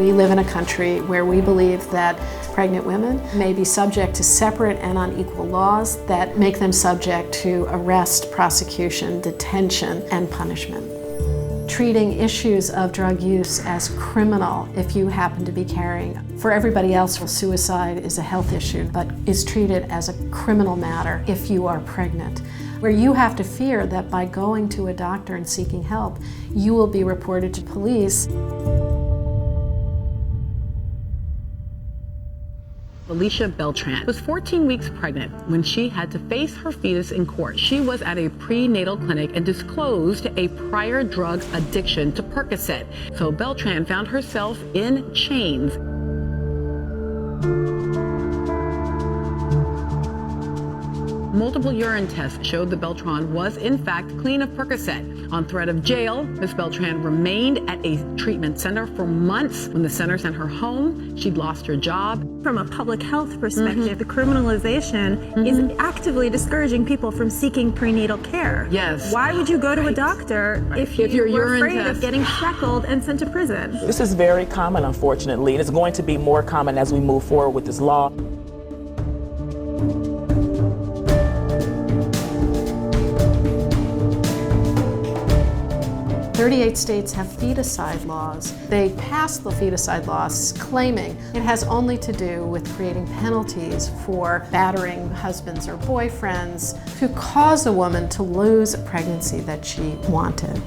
We live in a country where we believe that pregnant women may be subject to separate and unequal laws that make them subject to arrest, prosecution, detention, and punishment. Treating issues of drug use as criminal if you happen to be carrying. For everybody else, suicide is a health issue, but is treated as a criminal matter if you are pregnant, where you have to fear that by going to a doctor and seeking help, you will be reported to police. Alicia Beltran was 14 weeks pregnant when she had to face her fetus in court. She was at a prenatal clinic and disclosed a prior drug addiction to Percocet. So Beltran found herself in chains. Multiple urine tests showed that Beltran was in fact clean of Percocet. On threat of jail, Ms. Beltran remained at a treatment center for months. When the center sent her home, she'd lost her job. From a public health perspective, the criminalization is actively discouraging people from seeking prenatal care. Yes. Why would you go to a doctor if you were afraid of getting shackled and sent to prison? This is very common, unfortunately, and it's going to be more common as we move forward with this law. 38 states have feticide laws. They passed the feticide laws claiming it has only to do with creating penalties for battering husbands or boyfriends who cause a woman to lose a pregnancy that she wanted.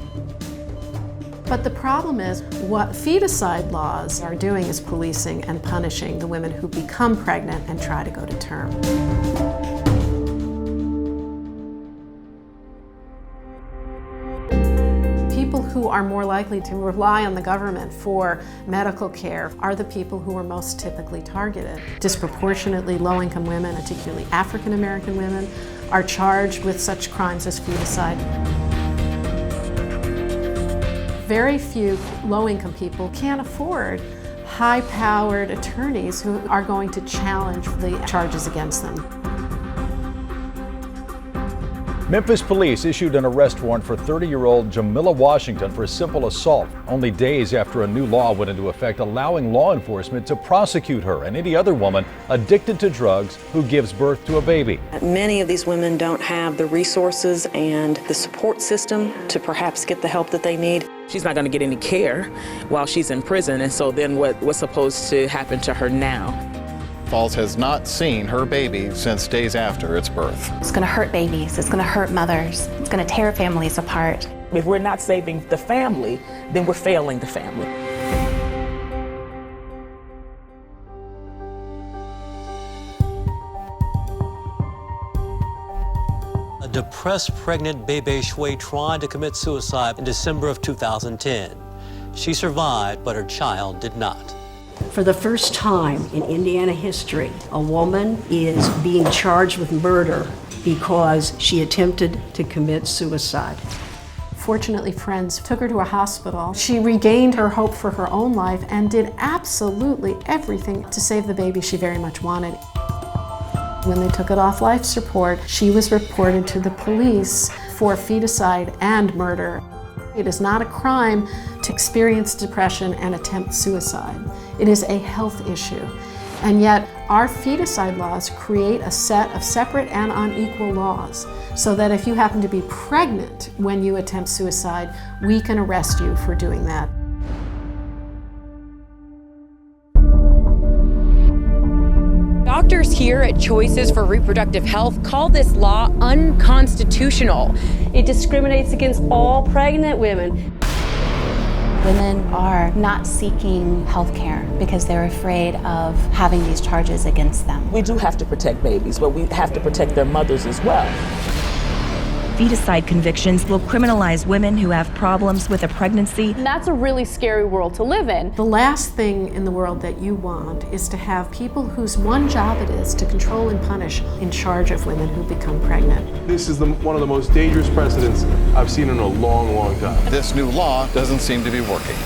But the problem is, what feticide laws are doing is policing and punishing the women who become pregnant and try to go to term. People who are more likely to rely on the government for medical care are the people who are most typically targeted. Disproportionately low-income women, particularly African American women, are charged with such crimes as feticide. Very few low-income people can afford high-powered attorneys who are going to challenge the charges against them. Memphis police issued an arrest warrant for 30-year-old Jamila Washington for a simple assault, only days after a new law went into effect allowing law enforcement to prosecute her and any other woman addicted to drugs who gives birth to a baby. Many of these women don't have the resources and the support system to perhaps get the help that they need. She's not going to get any care while she's in prison, and so then what's supposed to happen to her now? Falls has not seen her baby since days after its birth. It's going to hurt babies, it's going to hurt mothers, it's going to tear families apart. If we're not saving the family, then we're failing the family. A depressed pregnant Bebe Shui tried to commit suicide in December of 2010. She survived, but her child did not. For the first time in Indiana history, a woman is being charged with murder because she attempted to commit suicide. Fortunately, friends took her to a hospital. She regained her hope for her own life and did absolutely everything to save the baby she very much wanted. When they took it off life support, she was reported to the police for feticide and murder. It is not a crime to experience depression and attempt suicide. It is a health issue. And yet, our feticide laws create a set of separate and unequal laws so that if you happen to be pregnant when you attempt suicide, we can arrest you for doing that. Doctors here at Choices for Reproductive Health call this law unconstitutional. It discriminates against all pregnant women. Women are not seeking health care because they're afraid of having these charges against them. We do have to protect babies, but we have to protect their mothers as well. Feticide convictions will criminalize women who have problems with a pregnancy. That's a really scary world to live in. The last thing in the world that you want is to have people whose one job it is to control and punish in charge of women who become pregnant. This is one of the most dangerous precedents I've seen in a long, long time. This new law doesn't seem to be working.